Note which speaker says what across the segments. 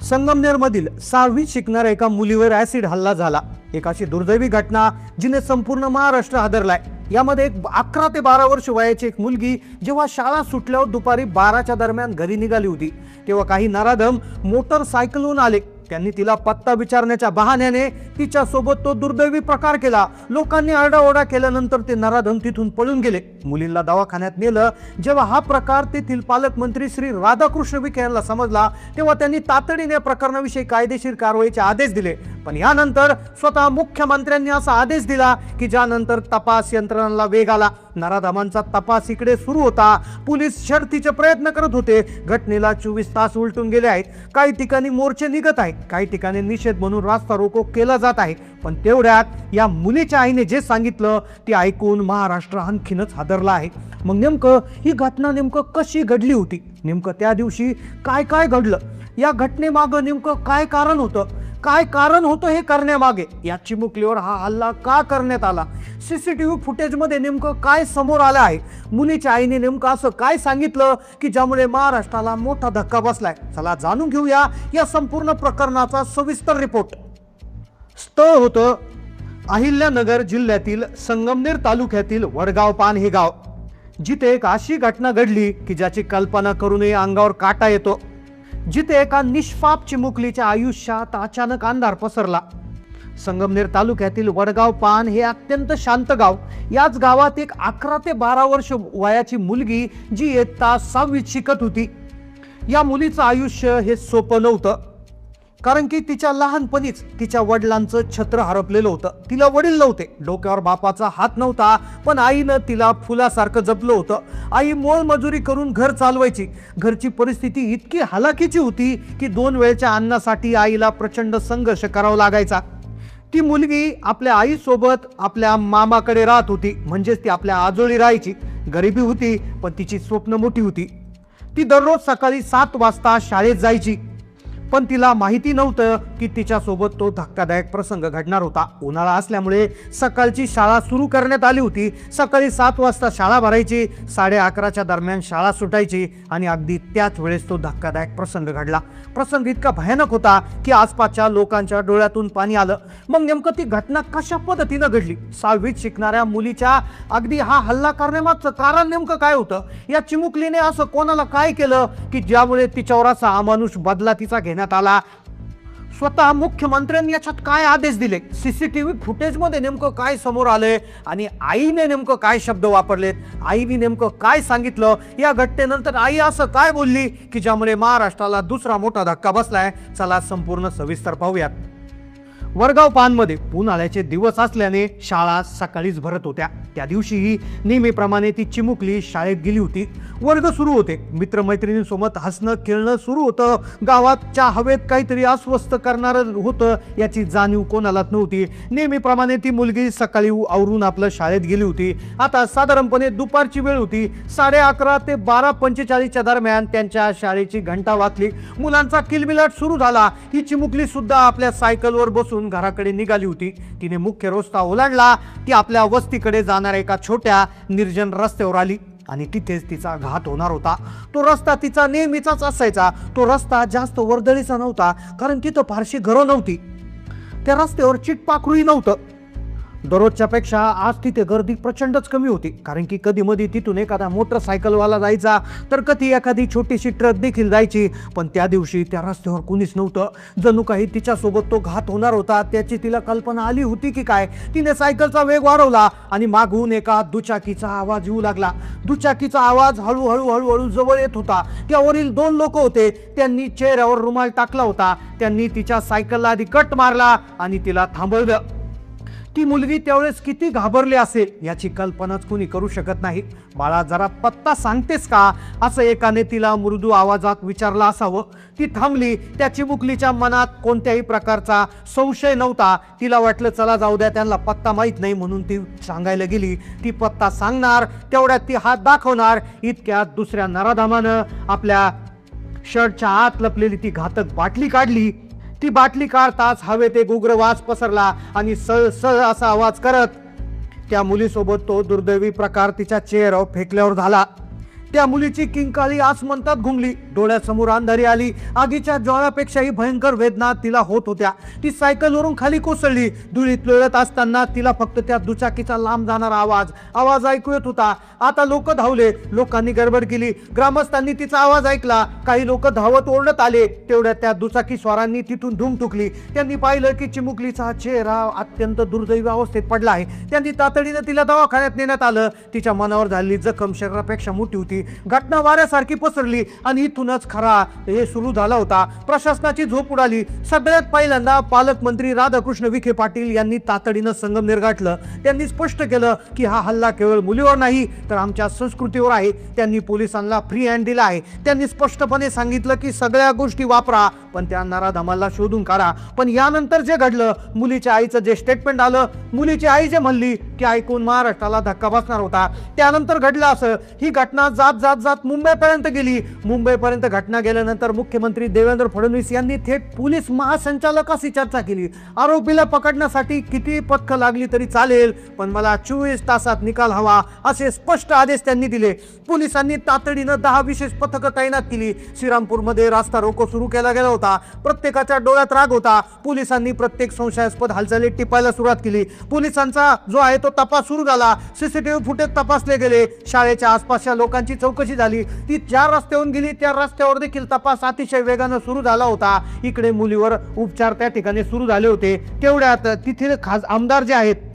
Speaker 1: संगमनेरमधील 6वी शिकणाऱ्या एका मुलीवर ऍसिड हल्ला झाला। एक अशी दुर्दैवी घटना जिने संपूर्ण महाराष्ट्र हादरलाय। यामध्ये 11 ते 12 वर्ष वयाची एक मुलगी जेव्हा शाळा सुटल्यावर दुपारी 12च्या दरम्यान घरी निघाली होती, तेव्हा काही नराधम मोटरसायकलवरून आले। त्यांनी तिला पत्ता विचारण्याच्या बहाण्याने तिच्या सोबत तो दुर्दैवी प्रकार केला। लोकांनी आरडाओरडा केल्यानंतर ते नराधम तिथून पळून गेले। मुलीला दवाखान्यात नेलं। जेव्हा हा प्रकार तेथील पालकमंत्री श्री राधाकृष्ण विखे यांना समजला, तेव्हा त्यांनी तातडीने प्रकरणाविषयी कायदेशीर कारवाईचे आदेश दिले। पण यानंतर स्वतः मुख्यमंत्र्यांनी असा आदेश दिला की ज्यानंतर तपास यंत्रणांना वेग आला। नराधमांचा तपास इकडे सुरू होता। पोलीस शर्थीचे प्रयत्न करत होते। घटनेला 24 तास उलटून गेले आहेत। काही ठिकाणी मोर्चे निघत आहेत, काही ठिकाणी निषेध म्हणून रास्ता रोको केला जात आहे। पण तेवढ्यात या मुलीच्या आईने जे सांगितलं ते ऐकून महाराष्ट्र आणखीनच हादरला आहे। मग नेमकं ही घटना कशी घडली होती? नेमकं त्या दिवशी काय काय घडलं? या घटनेमागं नेमकं काय कारण होतं? काय कारण होतं हे करण्यामागे? या चिमुकलीवर हा हल्ला का करण्यात आला? सीसीटीव्ही फुटेजमध्ये नेमकं काय समोर आलं आहे? मुलीच्या आईने नेमकं असं काय सांगितलं की ज्यामुळे महाराष्ट्राला मोठा धक्का बसलाय? चला जाणून घेऊया या संपूर्ण प्रकरणाचा सविस्तर रिपोर्ट। स्थळ होतं अहिल्यानगर जिल्ह्यातील संगमनेर तालुक्यातील वडगाव पान हे गाव, जिथे एक अशी घटना घडली की ज्याची कल्पना करूनही अंगावर काटा येतो। जिथे एका निष्पाप चिमुकलीच्या आयुष्यात अचानक अंधार पसरला। संगमनेर तालुक्यातील वडगाव पान हे अत्यंत शांत गाव। याच गावात एक 11 ते 12 वर्ष वयाची मुलगी जी इयत्ता 6वीत शिकत होती। या मुलीचं आयुष्य हे सोपं नव्हतं, कारण की तिच्या लहानपणीच तिच्या वडिलांचं छत्र हरपलेलं होतं। तिला वडील नव्हते, डोक्यावर बापाचा हात नव्हता, पण आईनं तिला फुलासारखं जपलं होतं। आई मोलमजुरी करून घर चालवायची। घरची परिस्थिती इतकी हलाखीची होती की 2 वेळच्या अन्नासाठी आईला प्रचंड संघर्ष करावा लागायचा। ती मुलगी आपल्या आईसोबत आपल्या मामाकडे राहत होती, म्हणजेच ती आपल्या आजोळी राहायची। गरिबी होती, पण तिची स्वप्न मोठी होती। ती दररोज सकाळी 7 वाजता शाळेत जायची, पण तिला माहिती नव्हतं की तिच्यासोबत तो धक्कादायक प्रसंग घडणार होता। उन्हाळा असल्यामुळे सकाळची शाळा सुरू करण्यात आली होती। सकाळी 7 वाजता शाळा भरायची, 11:30च्या दरम्यान शाळा सुटायची आणि अगदी त्याच वेळेस तो धक्कादायक प्रसंग घडला। प्रसंग इतका भयानक होता की आसपासच्या लोकांच्या डोळ्यातून पाणी आलं। मग नेमकं ती घटना कशा पद्धतीनं घडली? 6वीत शिकणाऱ्या मुलीच्या अगदी हा हल्ला करण्यामागचं कारण नेमकं काय होतं? या चिमुकलीने असं कोणाला काय केलं की ज्यामुळे तिच्यावर असा अमानुष बदला तिचा घेण्यात आला? स्वतः मुख्यमंत्र्यांनी याच्यात काय आदेश दिले? सीसीटीव्ही फुटेजमध्ये नेमकं काय समोर आलंय आणि आईने नेमकं काय शब्द वापरलेत? आईने नेमकं काय सांगितलं? या घटनेनंतर आई असं काय बोलली की ज्यामुळे महाराष्ट्राला दुसरा मोठा धक्का बसलाय? चला संपूर्ण सविस्तर पाहूयात। वडगाव पानमध्ये उन्हाळ्याचे दिवस असल्याने शाळा सकाळीच भरत होत्या। त्या दिवशीही नेहमीप्रमाणे ती चिमुकली शाळेत गेली होती। वर्ग सुरू होते। मित्रमैत्रिणींसोबत हसणं खेळणं सुरू होतं। गावाच्या हवेत काहीतरी अस्वस्थ करणारं होतं याची जाणीव कोणालाच नव्हती। नेहमीप्रमाणे ती मुलगी सकाळी आवरून आपलं शाळेत गेली होती। आता साधारणपणे दुपारची वेळ होती। 11:30 ते 12:45च्या दरम्यान त्यांच्या शाळेची घंटा वाजली। मुलांचा किलबिलाट सुरू झाला। ही चिमुकली सुद्धा आपल्या सायकलवर बसून घराकडे निघाली होती। तिने मुख्य रस्ता ओलांडला। ती आपल्या वस्तीकडे जाणाऱ्या एका छोट्या निर्जन रस्त्यावर आली आणि तिथेच तिचा घात होणार होता। तो रस्ता तिचा नेहमीचाच असायचा। तो रस्ता जास्त वर्दळीचा नव्हता, कारण तिथं फारशी घरं नव्हती। त्या रस्त्यावर चिटपाखरूही नव्हतं। दररोजच्या पेक्षा आज तिथे गर्दी प्रचंडच कमी होती, कारण की कधी मधी तिथून एखादा मोटरसायकलवाला जायचा, तर कधी एखादी छोटीशी ट्रक देखील जायची। पण त्या दिवशी त्या रस्त्यावर कुणीच नव्हतं। जणू काही तिच्यासोबत तो घात होणार होता त्याची तिला कल्पना आली होती की काय? तिने सायकलचा वेग वाढवला आणि मागून एका दुचाकीचा आवाज येऊ लागला। दुचाकीचा आवाज हळूहळू जवळ येत होता। त्यावरील 2 लोक होते। त्यांनी चेहऱ्यावर रुमाल टाकला होता। त्यांनी तिच्या सायकलला आधी कट मारला आणि तिला थांबवलं। ती मुलगी त्यावेळेस किती घाबरली असेल याची कल्पनाच कुणी करू शकत नाही। बाळा, जरा पत्ता सांगतेस का? असं एकाने तिला मृदू आवाजात विचारलं असावं। ती थांबली। त्या चिमुकलीच्या मनात कोणत्याही प्रकारचा संशय नव्हता। तिला वाटलं चला जाऊ द्या, त्यांना पत्ता माहीत नाही म्हणून ती सांगायला गेली। ती पत्ता सांगणार, तेवढ्यात ती हात दाखवणार। इतक्यात दुसऱ्या नराधमानं आपल्या शर्टच्या आत लपलेली ती घातक बाटली काढली। ती बाटली काढताच हवेत एक उग्र वास पसरला आणि सळ असा आवाज करत त्या मुलीसोबत तो दुर्दैवी प्रकार तिच्या चेहऱ्यावर फेकल्यावर झाला। त्या मुलीची किंकाळी आसमंतात घुमली, डोळ्यासमोर अंधारी आली. आगीच्या ज्वाळापेक्षाही भयंकर वेदना तिला होत होत्या. ती सायकलवरून खाली कोसळली. धुळीत लोळत असताना तिला फक्त त्या दुचाकीचा लांब जाणारा आवाज ऐकू येत होता. आता लोक धावले, लोकांनी गडबड केली. ग्रामस्थांनी तिचा आवाज ऐकला. काही लोक धावत ओरडत आले. तेवढ्यात त्या दुचाकी स्वारांनी तिथून धूम ठुकली. त्यांनी पाहिलं की चिमुकलीचा चेहरा अत्यंत दुर्दैवी अवस्थेत पडला आहे. त्यांनी तातडीनं तिला दवाखान्यात नेण्यात आलं. तिच्या मनावर झालेली जखम शरीरापेक्षा मोठी होती. घटना वाऱ्यासारखी पसरली आणि इथूनच खरा हे सुरू झाला होता. प्रशासनाची झोप उडाली. सगळ्यात पहिल्यांदा पालकमंत्री राधाकृष्ण विखे पाटील यांनी तातडीनं संगमनेर गाठलं. त्यांनी स्पष्ट केलं की हा हल्ला केवळ मुलीवर नाही तर आमच्या संस्कृतीवर आहे. त्यांनी पोलिसांना फ्री हँड दिला आहे. त्यांनी स्पष्टपणे सांगितलं की सगळ्या गोष्टी वापरा पण त्या नराधमाला शोधून काढा. पण यानंतर जे घडलं, मुलीच्या आईचं जे स्टेटमेंट आलं, मुलीची आई जे म्हणली की ऐकून महाराष्ट्राला धक्का बसणार होता. त्यानंतर घडलं असं, ही घटना जात मुंबईपर्यंत गेली. मुंबईपर्यंत घटना गेल्यानंतर मुख्यमंत्री देवेंद्र फडणवीस यांनी थेट पोलीस महासंचालकाशी चर्चा केली. आरोपीला पकडण्यासाठी किती पथकं लागली तरी चालेल पण मला 24 तासात निकाल हवा असे स्पष्ट आदेश त्यांनी दिले. पोलिसांनी तातडीनं 10 विशेष पथकं तैनात केली. श्रीरामपूरमध्ये रास्ता रोको सुरू केला गेला होता. प्रत्येकाच्या डोळ्यात राग होता. पोलिसांनी प्रत्येक संशयास्पद हालचाली टिपायला सुरुवात केली. पोलिसांचा जो आहे तो तपास सुरू झाला. सीसीटीव्ही फुटेज तपासले गेले. शाळेच्या आसपासच्या लोकांची चौकशी झाली. ती ज्या रस्त्यावरून गेली त्या रस्त्यावर देखील तपास अतिशय वेगानं सुरू झाला होता. इकडे मुलीवर उपचार त्या ठिकाणी सुरू झाले होते. तेवढ्यात तिथे आमदार जे आहेत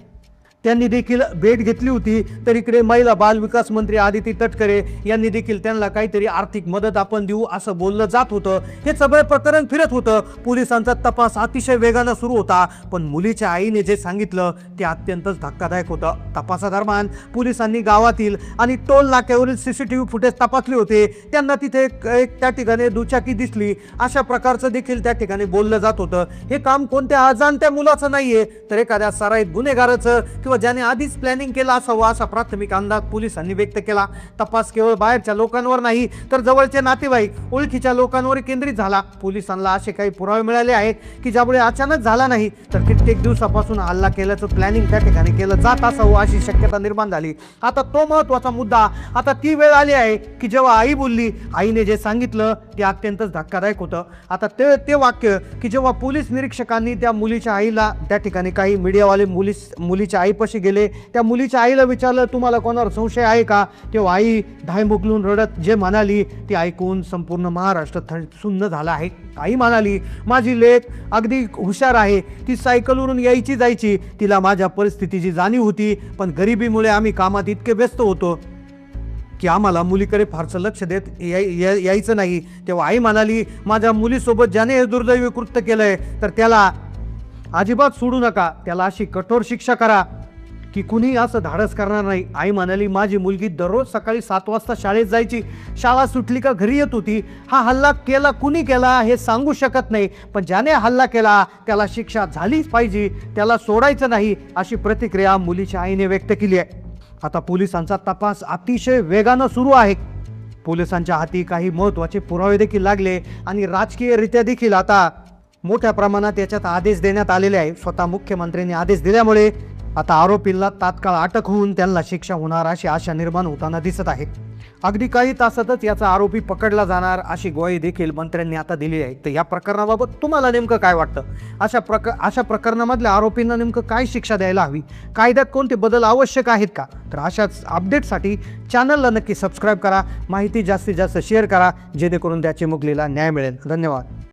Speaker 1: त्यांनी देखील भेट घेतली होती. तर इकडे महिला बाल विकास मंत्री आदिती तटकरे यांनी देखील त्यांना काहीतरी आर्थिक मदत आपण देऊ असं बोललं जात होतं. हे सगळं प्रकरण फिरत होतं. पोलिसांचा तपास अतिशय वेगानं सुरू होता. पण मुलीच्या आईने जे सांगितलं ते अत्यंतच धक्कादायक होतं. तपासादरम्यान पोलिसांनी गावातील आणि टोल नाक्यावरील सीसीटीव्ही फुटेज तपासले होते. त्यांना तिथे एक त्या ठिकाणी दुचाकी दिसली अशा प्रकारचं देखील त्या ठिकाणी बोललं जात होतं. हे काम कोणत्या अजाणत्या मुलाचं नाहीये तर एखाद्या सराईत गुन्हेगाराचं किंवा ज्याने आधीच प्लॅनिंग केला असावं असा प्राथमिक अंदाज पोलिसांनी व्यक्त केला. तपास केवळ बाहेरच्या लोकांवर नाही तर जवळचे नातेवाईक, ओळखीच्या लोकांवर केंद्रित झाला. पोलिसांना असे काही पुरावे मिळाले आहेत की ज्यामुळे अचानक झाला नाही तर कित्येक दिवसापासून हल्ला केल्याचं प्लॅनिंग त्या ठिकाणी केलं जात असावं अशी शक्यता निर्माण झाली. आता तो महत्वाचा मुद्दा, आता ती वेळ आली आहे की जेव्हा आई बोलली, आईने जे सांगितलं ते अत्यंतच धक्कादायक होतं. आता ते वाक्य की जेव्हा पोलीस निरीक्षकांनी त्या मुलीच्या आईला त्या ठिकाणी काही मीडियावाले मुलीच्या आईपाशी गेले, त्या मुलीच्या आईला विचारलं तुम्हाला कोणावर संशय आहे का, तेव्हा आई धायमुगलून रडत जे म्हणाली ते ऐकून संपूर्ण महाराष्ट्र सुन्न झाला आहे. आई म्हणाली माझी लेक अगदी हुशार आहे. ती सायकलवरून यायची जायची. तिला माझ्या परिस्थितीची जाणीव होती पण गरिबीमुळे आम्ही कामात इतके व्यस्त होतो की आम्हाला मुलीकडे फारसं लक्ष देत यायचं नाही. तेव्हा आई म्हणाली माझ्या मुलीसोबत ज्याने हे दुर्दैवी कृत्य केलंय तर त्याला अजिबात सोडू नका. त्याला अशी कठोर शिक्षा करा की कुणी असं धाडस करणार नाही. आई म्हणाली माझी मुलगी दररोज सकाळी 7 वाजता शाळेत जायची. शाळा सुटली का घरी येत होती. हा हल्ला केला कुणी केला हे सांगू शकत नाही पण ज्याने हल्ला केला त्याला शिक्षा झालीच पाहिजे. त्याला सोडायचं नाही अशी प्रतिक्रिया मुलीच्या आईने व्यक्त केली आहे. आता पोलिसांचा तपास अतिशय वेगानं सुरू आहे. पोलिसांच्या हाती काही महत्त्वाचे पुरावे देखील लागले आणि राजकीयरित्या देखील आता मोठ्या प्रमाणात याच्यात आदेश देण्यात आलेले आहे. स्वतः मुख्यमंत्र्यांनी आदेश दिल्यामुळे आता आरोपीला तात्काळ अटक होऊन त्यांना शिक्षा होणार अशी आशा निर्माण होताना दिसत आहे. अगदी काही तासातच याचा आरोपी पकडला जाणार अशी ग्वाही देखील मंत्र्यांनी आता दिली आहे. तर या प्रकरणाबाबत तुम्हाला नेमकं काय वाटतं? अशा प्रकरणामधल्या आरोपींना नेमकं काय शिक्षा द्यायला हवी? कायद्यात कोणते बदल आवश्यक आहेत का? तर अशाच अपडेटसाठी चॅनलला नक्की सबस्क्राईब करा. माहिती जास्तीत जास्त शेअर करा जेणेकरून त्या चिमुकलीला न्याय मिळेल. धन्यवाद.